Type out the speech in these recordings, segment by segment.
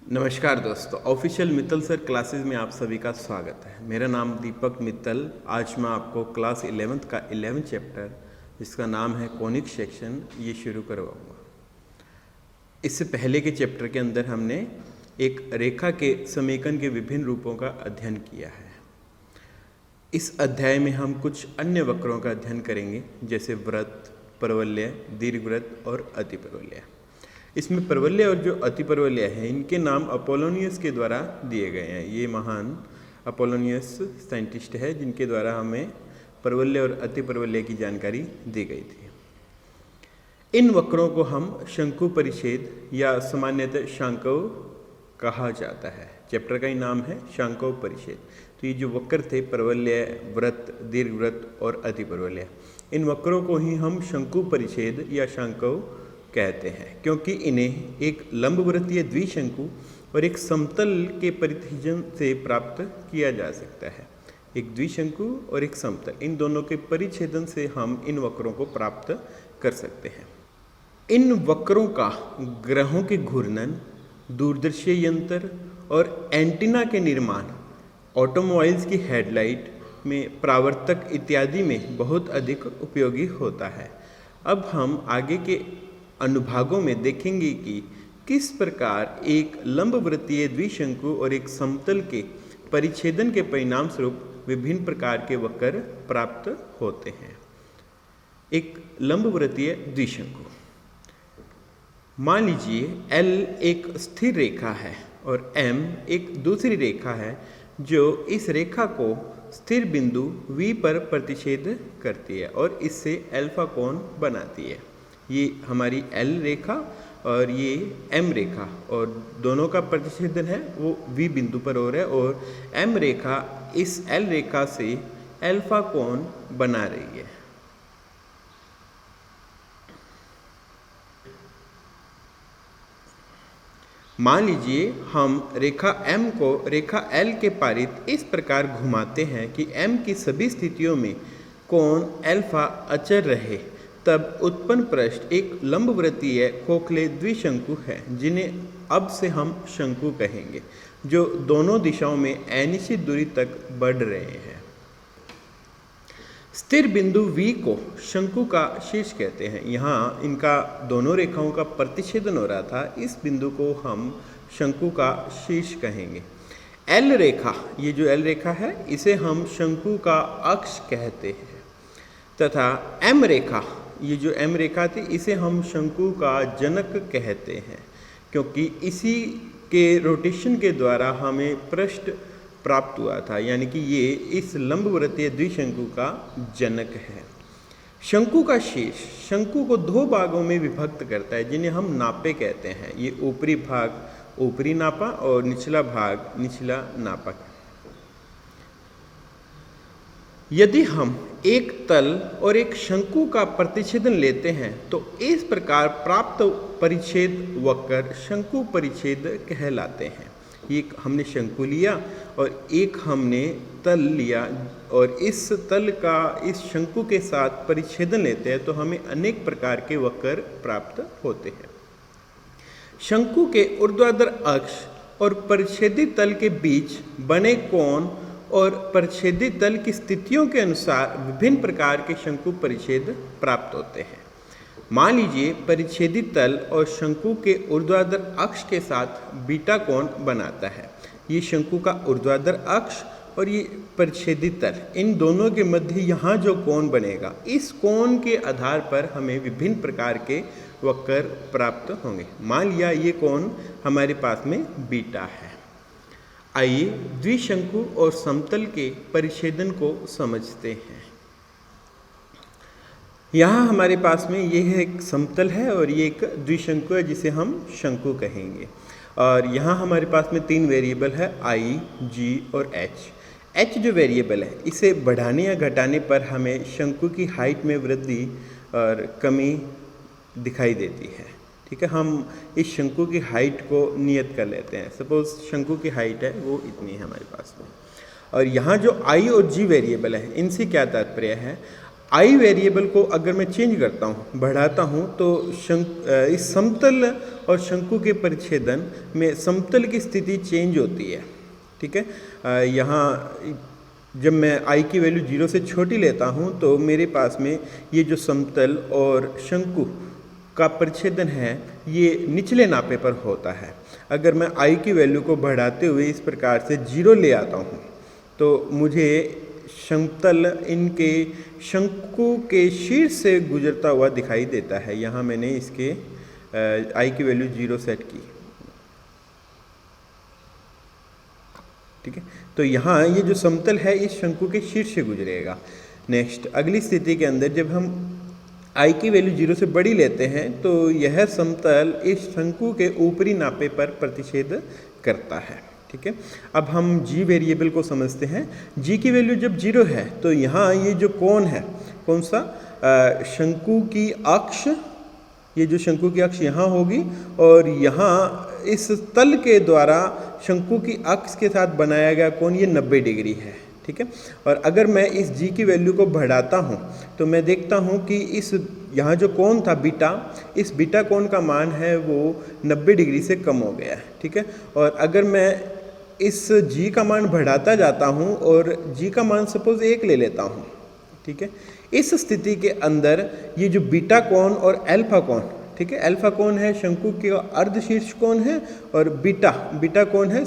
नमस्कार दोस्तों, official Mittal sir classes में आप सभी का स्वागत है। मेरा नाम दीपक मित्तल। आज मैं आपको क्लास 11th का 11th चैप्टर जिसका नाम है कोनिक सेक्शन ये शुरू करवाऊंगा। इससे पहले के चैप्टर के अंदर हमने एक रेखा के समीकरण के विभिन्न रूपों का अध्ययन किया है। इस अध्याय में हम कुछ अन्य वक्रों का अध्ययन करेंगे, जैसे वृत्त, परवलय, दीर्घवृत्त और अतिपरवलय। इसमें परवलय और जो अतिपरवलय है इनके नाम अपोलोनियस के द्वारा दिए गए हैं। ये महान अपोलोनियस साइंटिस्ट है जिनके द्वारा हमें परवलय और अतिपरवलय की जानकारी दी गई थी। इन वक्रों को हम शंकु परिच्छेद या सामान्यतः शांकव कहा जाता है। चैप्टर का ही नाम है शांकव परिच्छेद। तो ये जो वक्र थे परवलय, वृत्त, दीर्घवृत्त और अतिपरवलय, इन वक्रों को ही हम शंकु परिच्छेद या शांकव कहते हैं, क्योंकि इन्हें एक लंबवृत्तीय द्विशंकु और एक समतल के परिच्छेदन से प्राप्त किया जा सकता है। एक द्विशंकु और एक समतल, इन दोनों के परिच्छेदन से हम इन वक्रों को प्राप्त कर सकते हैं। इन वक्रों का ग्रहों के घूर्णन, दूरदर्शी यंत्र और एंटीना के निर्माण, ऑटोमोबाइल्स की हेडलाइट में, परावर्तक इत्यादि में बहुत अधिक उपयोगी होता है। अब हम आगे के अनुभागों में देखेंगे कि किस प्रकार एक लंबवृत्तीय द्विशंकु और एक समतल के परिच्छेदन के परिणाम स्वरूप विभिन्न प्रकार के वक्र प्राप्त होते हैं। एक लंबवृत्तीय द्विशंकु, मान लीजिए L एक स्थिर रेखा है और M एक दूसरी रेखा है जो इस रेखा को स्थिर बिंदु V पर प्रतिच्छेद करती है और इससे अल्फा कोण बनाती है। ये हमारी L रेखा और ये M रेखा, और दोनों का प्रतिच्छेदन है वो V बिंदु पर हो रहा है, और M रेखा इस L रेखा से अल्फा कोण बना रही है। मान लीजिए हम रेखा M को रेखा L के पारित इस प्रकार घुमाते हैं कि M की सभी स्थितियों में कोण अल्फा अचर रहे, तब उत्पन्न पृष्ठ एक लंबवृत्तीय खोखले द्विशंकु है, जिन्हें अब से हम शंकु कहेंगे, जो दोनों दिशाओं में अनिश्चित दूरी तक बढ़ रहे हैं। स्थिर बिंदु V को शंकु का शीर्ष कहते हैं। यहाँ इनका दोनों रेखाओं का प्रतिच्छेदन हो रहा था, इस बिंदु को हम शंकु का शीर्ष कहेंगे। L रेखा, ये जो L रेखा है इसे हम शंकु का अक्ष कहते हैं, तथा M रेखा, ये जो M रेखा थी इसे हम शंकु का जनक कहते हैं, क्योंकि इसी के रोटेशन के द्वारा हमें पृष्ठ प्राप्त हुआ था, यानी कि ये इस लंबवृत्तीय द्विशंकु का जनक है। शंकु का शीर्ष शंकु को दो भागों में विभक्त करता है, जिन्हें हम नापे कहते हैं। ये ऊपरी भाग ऊपरी नापा और निचला भाग निचला नापा। यदि हम एक तल और एक शंकु का प्रतिच्छेदन लेते हैं तो इस प्रकार प्राप्त परिच्छेद वक्र शंकु परिच्छेद कहलाते हैं। एक हमने शंकु लिया और एक हमने तल लिया, और इस तल का इस शंकु के साथ परिच्छेदन लेते हैं तो हमें अनेक प्रकार के वक्र प्राप्त होते हैं। शंकु के ऊर्ध्वाधर अक्ष और परिच्छेदित तल के बीच बने कोण और परिच्छेदित तल की स्थितियों के अनुसार विभिन्न प्रकार के शंकु परिच्छेद प्राप्त होते हैं। मान लीजिए परिच्छेदित तल और शंकु के ऊर्ध्वाधर अक्ष के साथ बीटा कोण बनाता है। ये शंकु का ऊर्ध्वाधर अक्ष और ये परिच्छेदित तल, इन दोनों के मध्य यहाँ जो कोण बनेगा, इस कोण के आधार पर हमें विभिन्न प्रकार के वक्र प्राप्त होंगे। मान लिया ये कोण हमारे पास में बीटा है। आइए द्विशंकु और समतल के परिच्छेदन को समझते हैं। यहाँ हमारे पास में ये है एक समतल है और ये एक द्विशंकु है जिसे हम शंकु कहेंगे। और यहाँ हमारे पास में तीन वेरिएबल है I, G और H। H जो वेरिएबल है इसे बढ़ाने या घटाने पर हमें शंकु की हाइट में वृद्धि और कमी दिखाई देती है। ठीक है, हम इस शंकु की हाइट को नियत कर लेते हैं। सपोज शंकु की हाइट है वो इतनी है हमारे पास में, और यहाँ जो I और G वेरिएबल है इनसे क्या तात्पर्य है, आई वेरिएबल को अगर मैं चेंज करता हूँ, बढ़ाता हूँ, तो इस समतल और शंकु के परिच्छेदन में समतल की स्थिति चेंज होती है। ठीक है, यहाँ जब मैं आई की वैल्यू 0 से छोटी लेता हूँ तो मेरे पास में ये जो समतल और शंकु का परिच्छेदन है ये निचले नापे पर होता है। अगर मैं आई की वैल्यू को बढ़ाते हुए इस प्रकार से 0 ले आता हूँ तो मुझे समतल इनके शंकु के शीर्ष से गुजरता हुआ दिखाई देता है। यहाँ मैंने इसके आई की वैल्यू 0 सेट की। ठीक है, तो यहाँ ये जो समतल है इस शंकु के शीर्ष से गुजरेगा। नेक्स्ट, अगली स्थिति के अंदर जब हम आई की वैल्यू 0 से बड़ी लेते हैं तो यह समतल इस शंकु के ऊपरी नापे पर प्रतिच्छेद करता है। ठीक है, अब हम जी वेरिएबल को समझते हैं। जी की वैल्यू जब 0 है तो यहाँ ये जो कोण है, कौन सा, शंकु की अक्ष, ये जो शंकु की अक्ष यहाँ होगी और यहाँ इस तल के द्वारा शंकु की अक्ष के साथ बनाया गया कोण ये 90 डिग्री है। ठीक है, और अगर मैं इस जी की वैल्यू को बढ़ाता हूँ तो मैं देखता हूँ कि इस यहाँ जो कोण था बीटा, इस बीटा कोण का मान है वो 90 डिग्री से कम हो गया है। ठीक है, और अगर मैं इस जी का मान बढ़ाता जाता हूँ और जी का मान सपोज 1 ले लेता हूँ। ठीक है, इस स्थिति के अंदर ये जो बीटा कोण और अल्फा कोण, ठीक है, अल्फा कोण है शंकु के अर्धशीर्ष कोण है और बीटा कोण है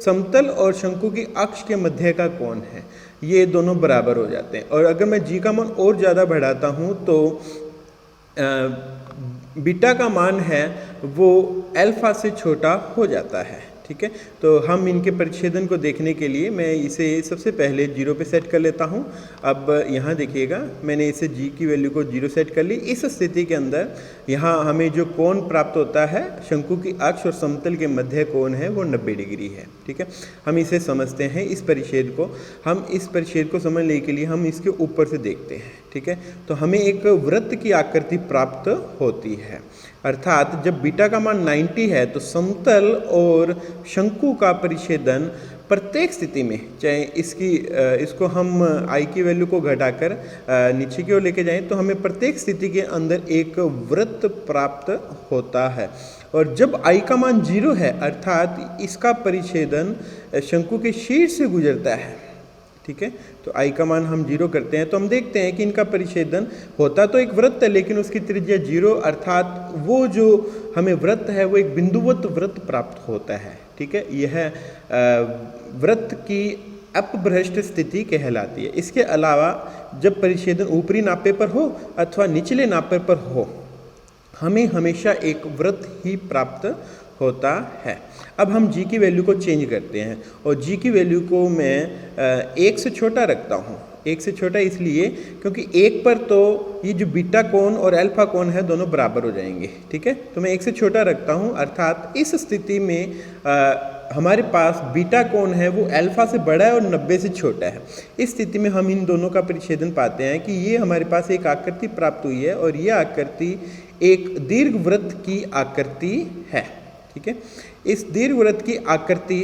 समतल और शंकु की अक्ष के मध्य का कोण है। ये दोनों बराबर हो जाते हैं। और अगर मैं जी का मान और ज़्यादा बढ़ाता हूँ तो बीटा का मान है वो अल्फा से छोटा हो जाता है। ठीक है, तो हम इनके परिच्छेदन को देखने के लिए मैं इसे सबसे पहले 0 पे सेट कर लेता हूँ। अब यहाँ देखिएगा मैंने इसे जी की वैल्यू को 0 सेट कर ली। इस स्थिति के अंदर यहाँ हमें जो कोण प्राप्त होता है शंकु की अक्ष और समतल के मध्य कोण है वो 90 डिग्री है। ठीक है, हम इसे समझते हैं इस परिच्छेद को। हम इस परिच्छेद को समझने के लिए हम इसके ऊपर से देखते हैं। ठीक है, तो हमें एक वृत्त की आकृति प्राप्त होती है, अर्थात जब बीटा का मान 90 है तो समतल और शंकु का परिच्छेदन प्रत्येक स्थिति में, चाहे इसको हम आई की वैल्यू को घटाकर नीचे की ओर लेके जाएं तो हमें प्रत्येक स्थिति के अंदर एक वृत्त प्राप्त होता है। और जब आई का मान 0 है अर्थात इसका परिच्छेदन शंकु के शीर्ष से गुजरता है। ठीक है, तो आई का मान हम 0 करते हैं तो हम देखते हैं कि इनका परिच्छेदन होता तो एक वृत्त है लेकिन उसकी त्रिज्या 0, अर्थात वो जो हमें वृत्त है वो एक बिंदुवत वृत्त प्राप्त होता है। ठीक है, यह वृत्त की अपभ्रष्ट स्थिति कहलाती है। इसके अलावा जब परिच्छेदन ऊपरी नापे पर हो अथवा निचले नापे पर हो हमें हमेशा एक वृत्त ही प्राप्त होता है। अब हम जी की वैल्यू को चेंज करते हैं और जी की वैल्यू को मैं 1 से छोटा रखता हूँ। 1 से छोटा इसलिए क्योंकि 1 पर तो ये जो बीटा कोण और अल्फा कोण है दोनों बराबर हो जाएंगे। ठीक है, तो मैं 1 से छोटा रखता हूँ, अर्थात इस स्थिति में हमारे पास बीटा कोण है वो अल्फा से बड़ा है और 90 से छोटा है। इस स्थिति में हम इन दोनों का परिच्छेदन पाते हैं कि ये हमारे पास एक आकृति प्राप्त हुई है और ये आकृति एक दीर्घवृत्त की आकृति है। ठीक है, इस दीर्घवृत्त की आकृति,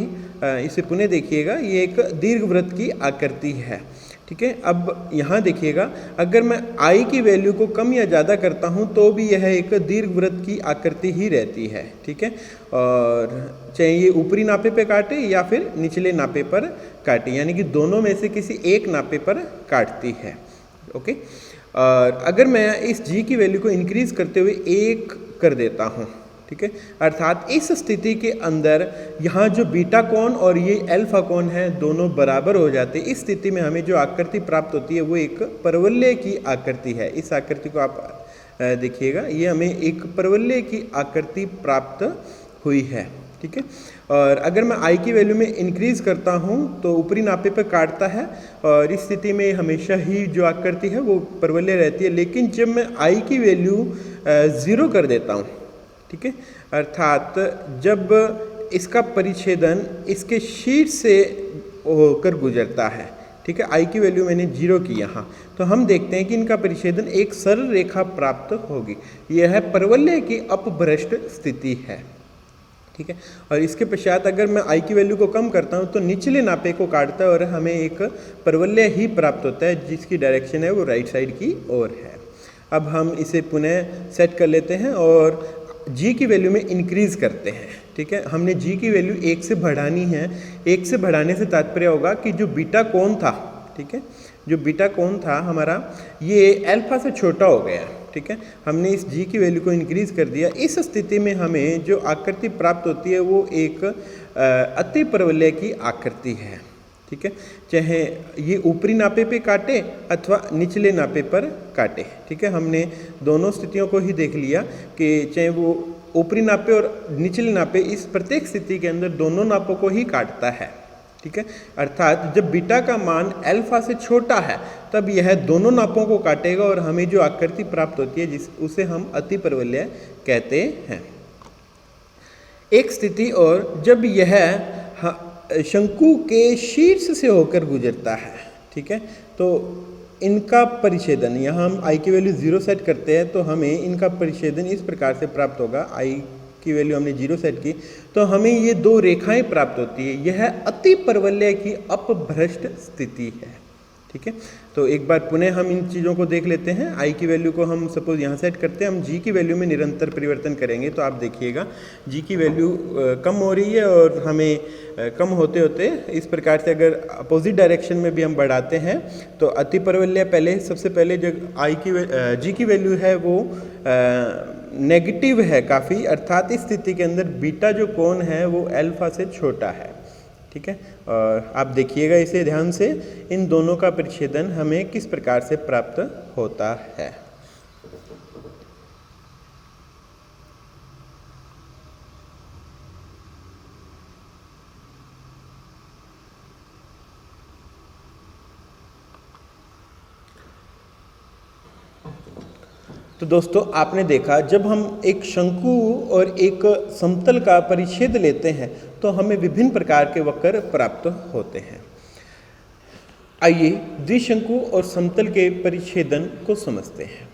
इसे पुनः देखिएगा, ये एक दीर्घवृत्त की आकृति है। ठीक है, अब यहाँ देखिएगा अगर मैं आई की वैल्यू को कम या ज़्यादा करता हूँ तो भी यह एक दीर्घवृत्त की आकृति ही रहती है। ठीक है, और चाहे ये ऊपरी नापे पे काटे या फिर निचले नापे पर काटे, यानी कि दोनों में से किसी एक नापे पर काटती है। ओके, और अगर मैं इस जी की वैल्यू को इंक्रीज करते हुए 1 कर देता हूँ, ठीक है, अर्थात इस स्थिति के अंदर यहाँ जो बीटा कोण और ये अल्फा कोण है दोनों बराबर हो जाते हैं। इस स्थिति में हमें जो आकृति प्राप्त होती है वो एक परवलय की आकृति है। इस आकृति को आप देखिएगा, ये हमें एक परवलय की आकृति प्राप्त हुई है। ठीक है, और अगर मैं आई की वैल्यू में इंक्रीज करता हूँ तो ऊपरी नापे पर काटता है और इस स्थिति में हमेशा ही जो आकृति है वो परवलय रहती है। लेकिन जब मैं आई की वैल्यू 0 कर देता हूँ, ठीक है, अर्थात जब इसका परिच्छेदन इसके शीर्ष से होकर गुजरता है, ठीक है, आई की वैल्यू मैंने 0 की यहाँ, तो हम देखते हैं कि इनका परिच्छेदन एक सरल रेखा प्राप्त होगी। यह परवलय की अपभ्रष्ट स्थिति है। ठीक है। और इसके पश्चात अगर मैं आई की वैल्यू को कम करता हूँ तो निचले नापे को काटता है और हमें एक परवलय ही प्राप्त होता है जिसकी डायरेक्शन है वो राइट साइड की ओर है। अब हम इसे पुनः सेट कर लेते हैं और जी की वैल्यू में इंक्रीज़ करते हैं। ठीक है, हमने जी की वैल्यू 1 से बढ़ानी है। 1 से बढ़ाने से तात्पर्य होगा कि जो बीटा कोण था, ठीक है, जो बीटा कोण था हमारा, ये अल्फा से छोटा हो गया। ठीक है, हमने इस जी की वैल्यू को इंक्रीज़ कर दिया। इस स्थिति में हमें जो आकृति प्राप्त होती है वो एक अति परवलय की आकृति है। ठीक है, चाहे ये ऊपरी नापे पे काटे अथवा निचले नापे पर काटे। ठीक है, हमने दोनों स्थितियों को ही देख लिया कि चाहे वो ऊपरी नापे और निचले नापे, इस प्रत्येक स्थिति के अंदर दोनों नापों को ही काटता है। ठीक है, अर्थात जब बीटा का मान अल्फा से छोटा है तब यह दोनों नापों को काटेगा और हमें जो आकृति प्राप्त होती है उसे हम अति परवलय कहते हैं। एक स्थिति और, जब यह शंकु के शीर्ष से होकर गुजरता है। ठीक है, तो इनका परिच्छेदन, यहाँ हम आई की वैल्यू 0 सेट करते हैं तो हमें इनका परिच्छेदन इस प्रकार से प्राप्त होगा। आई की वैल्यू हमने 0 सेट की तो हमें ये दो रेखाएं प्राप्त होती है। यह अति परवलय की अपभ्रष्ट स्थिति है। ठीक है, तो एक बार पुनः हम इन चीज़ों को देख लेते हैं। आई की वैल्यू को हम सपोज यहाँ सेट करते हैं, हम जी की वैल्यू में निरंतर परिवर्तन करेंगे तो आप देखिएगा जी की वैल्यू कम हो रही है और हमें कम होते होते इस प्रकार से अगर अपोजिट डायरेक्शन में भी हम बढ़ाते हैं तो अति परवलय पहले सबसे पहले जो जी की वैल्यू है वो नेगेटिव है काफ़ी, अर्थात इस स्थिति के अंदर बीटा जो कोण है वो अल्फा से छोटा है। ठीक है, और आप देखिएगा इसे ध्यान से, इन दोनों का परिच्छेदन हमें किस प्रकार से प्राप्त होता है। तो दोस्तों आपने देखा, जब हम एक शंकु और एक समतल का परिच्छेद लेते हैं तो हमें विभिन्न प्रकार के वक्र प्राप्त होते हैं। आइए द्विशंकु और समतल के परिच्छेदन को समझते हैं।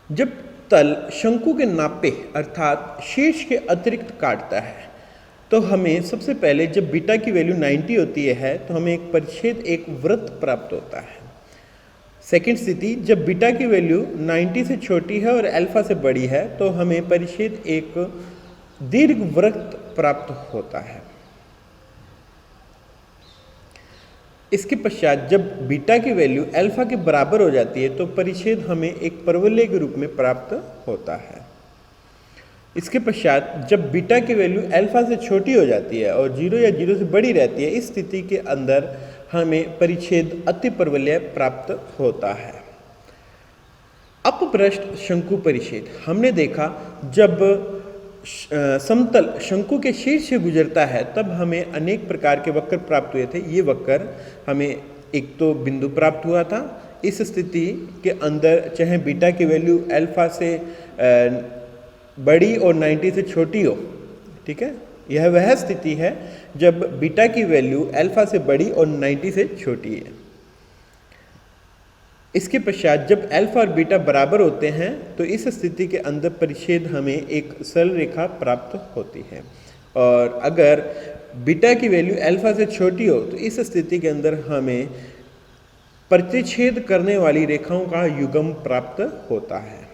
जब तल शंकु के नापे अर्थात शीर्ष के अतिरिक्त काटता है तो हमें सबसे पहले, जब बीटा की वैल्यू 90 होती है तो हमें एक परिच्छेद, एक वृत्त प्राप्त होता है। सेकेंड स्थिति, जब बीटा की वैल्यू 90 से छोटी है और अल्फा से बड़ी है तो हमें परिच्छेद एक दीर्घवृत्त प्राप्त होता है। इसके पश्चात जब बीटा की वैल्यू अल्फा के बराबर हो जाती है तो परिच्छेद हमें एक परवलय के रूप में प्राप्त होता है। इसके पश्चात जब बीटा की वैल्यू अल्फा से छोटी हो जाती है और 0 या 0 से बड़ी रहती है, इस स्थिति के अंदर हमें परिच्छेद अति परवलय प्राप्त होता है। अपभ्रष्ट शंकु परिच्छेद, हमने देखा जब समतल शंकु के शीर्ष से गुजरता है तब हमें अनेक प्रकार के वक्र प्राप्त हुए थे। ये वक्र हमें एक तो बिंदु प्राप्त हुआ था। इस स्थिति के अंदर चाहे बीटा की वैल्यू अल्फा से बड़ी और 90 से छोटी हो, ठीक है, यह वह स्थिति है जब बीटा की वैल्यू अल्फा से बड़ी और 90 से छोटी है। इसके पश्चात जब अल्फा और बीटा बराबर होते हैं तो इस स्थिति के अंदर परिच्छेद हमें एक सरल रेखा प्राप्त होती है। और अगर बीटा की वैल्यू अल्फा से छोटी हो तो इस स्थिति के अंदर हमें प्रतिच्छेद करने वाली रेखाओं का युग्म प्राप्त होता है।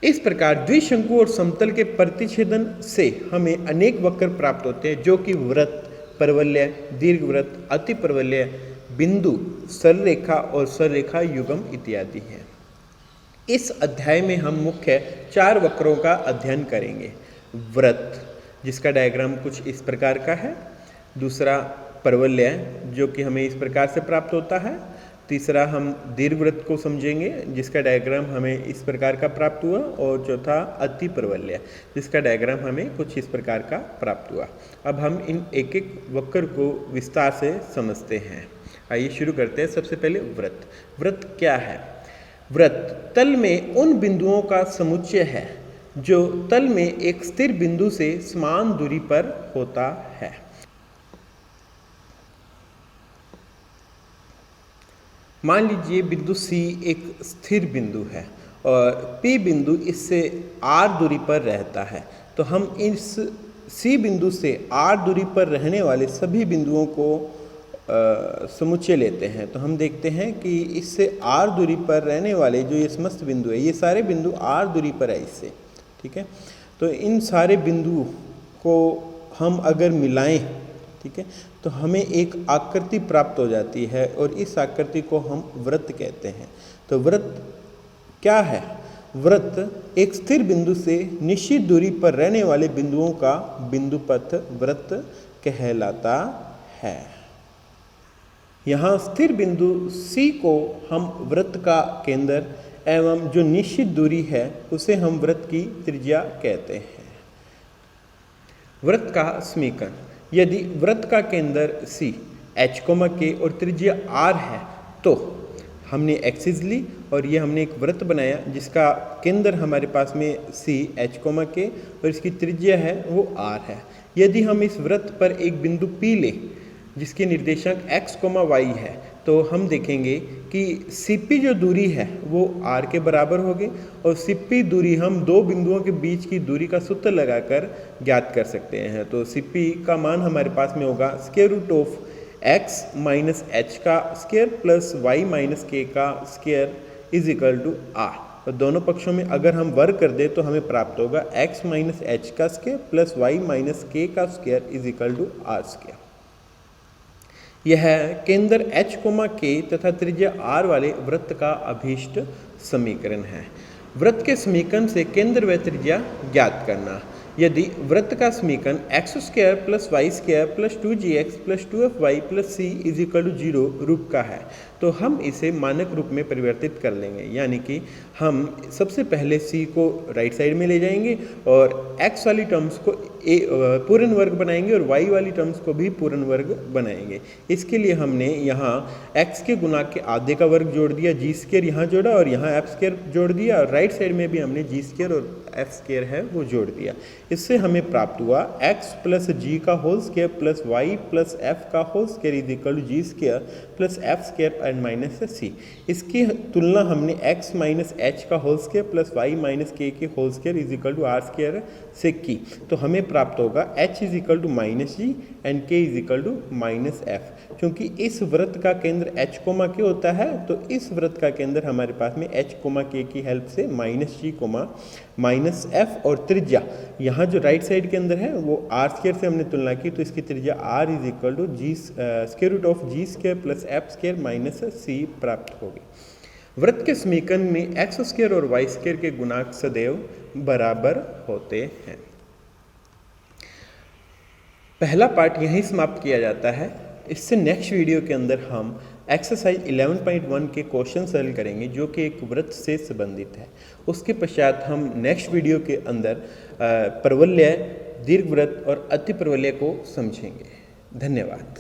इस प्रकार द्विशंकु और समतल के प्रतिच्छेदन से हमें अनेक वक्र प्राप्त होते हैं जो कि वृत्त, परवलय, दीर्घवृत्त, अति परवलय, बिंदु, सरल रेखा और सरल रेखा युग्म इत्यादि हैं। इस अध्याय में हम मुख्य 4 वक्रों का अध्ययन करेंगे। वृत्त, जिसका डायग्राम कुछ इस प्रकार का है। दूसरा परवलय, जो कि हमें इस प्रकार से प्राप्त होता है। तीसरा हम दीर्घवृत्त को समझेंगे जिसका डायग्राम हमें इस प्रकार का प्राप्त हुआ। और चौथा अति परवलय, जिसका डायग्राम हमें कुछ इस प्रकार का प्राप्त हुआ। अब हम इन एक एक वक्र को विस्तार से समझते हैं। आइए शुरू करते हैं। सबसे पहले वृत्त। वृत्त क्या है? वृत्त तल में उन बिंदुओं का समुच्चय है जो तल में एक स्थिर बिंदु से समान दूरी पर होता है। मान लीजिए बिंदु C एक स्थिर बिंदु है और P बिंदु इससे R दूरी पर रहता है। तो हम इस C बिंदु से R दूरी पर रहने वाले सभी बिंदुओं को समुच्चय लेते हैं। तो हम देखते हैं कि इससे R दूरी पर रहने वाले जो ये समस्त बिंदु है, ये सारे बिंदु R दूरी पर है इससे, ठीक है। तो इन सारे बिंदुओं को हम अगर मिलाएं, ठीक है, तो हमें एक आकृति प्राप्त हो जाती है और इस आकृति को हम वृत्त कहते हैं। तो वृत्त क्या है? वृत्त एक स्थिर बिंदु से निश्चित दूरी पर रहने वाले बिंदुओं का बिंदुपथ वृत्त कहलाता है। यहाँ स्थिर बिंदु C को हम वृत्त का केंद्र एवं जो निश्चित दूरी है उसे हम वृत्त की त्रिज्या कहते हैं। वृत्त का समीकरण, यदि वृत्त का केंद्र C H, K और त्रिज्या R है तो हमने एक्सिस ली और ये हमने एक वृत्त बनाया जिसका केंद्र हमारे पास में C H, K और इसकी त्रिज्या है वो R है। यदि हम इस वृत्त पर एक बिंदु P ले जिसके निर्देशांक x, y है तो हम देखेंगे कि CP जो दूरी है वो R के बराबर होगी और CP दूरी हम दो बिंदुओं के बीच की दूरी का सूत्र लगाकर ज्ञात कर सकते हैं। तो CP का मान हमारे पास में होगा √ x माइनस h का square plus y minus k का square is equal to r। तो दोनों पक्षों में अगर हम वर्ग कर दें तो हमें प्राप्त होगा x माइनस h का square plus y minus k का square is equal to r square. यह केंद्र H, K तथा त्रिज्या R वाले वृत्त का अभीष्ट समीकरण है। वृत्त के समीकरण से केंद्र व त्रिज्या ज्ञात करना। यदि वृत्त का समीकरण x² plus y² plus 2gx plus 2fy plus c is equal to 0 रूप का है तो हम इसे मानक रूप में परिवर्तित कर लेंगे, यानी कि हम सबसे पहले c को राइट साइड में ले जाएंगे और x वाली टर्म्स को पूर्ण वर्ग बनाएंगे और y वाली टर्म्स को भी पूर्ण वर्ग बनाएंगे। इसके लिए हमने यहाँ x के गुणांक के आधे का वर्ग जोड़ दिया, g² यहाँ जोड़ा और यहाँ f² जोड़ दिया और राइट साइड में भी हमने g² और f² है वो जोड़ दिया। इससे हमें प्राप्त हुआ x प्लस g का whole square plus y plus f का whole square is equal to g² plus f² and minus c। इसकी तुलना हमने x माइनस h का whole square plus y minus k के whole square is equal to r² से की। तो हमें प्राप्त होगा h is equal to minus G and k is equal to minus f। क्योंकि इस वृत्त का केंद्र h, k होता है तो इस वृत्त का केंद्र हमारे पास में h, k की हेल्प से माइनस जी, माइनस f और त्रिज्या यहाँ जो राइट साइड के अंदर है वो r² से हमने तुलना की तो इसकी त्रिज्या r is equal to g² plus f² minus c प्राप्त होगी। वृत्त के समीकरण में x² और y² के गुणांक सदैव बराबर होते हैं। पहला पार्ट यहीं समाप्त किया जाता है। इससे नेक्स्ट वीडियो के अंदर हम एक्सरसाइज 11.1 के क्वेश्चन सॉल्व करेंगे जो कि एक वृत्त से संबंधित है। उसके पश्चात हम नेक्स्ट वीडियो के अंदर परवलय, दीर्घवृत्त और अतिपरवलय को समझेंगे। धन्यवाद।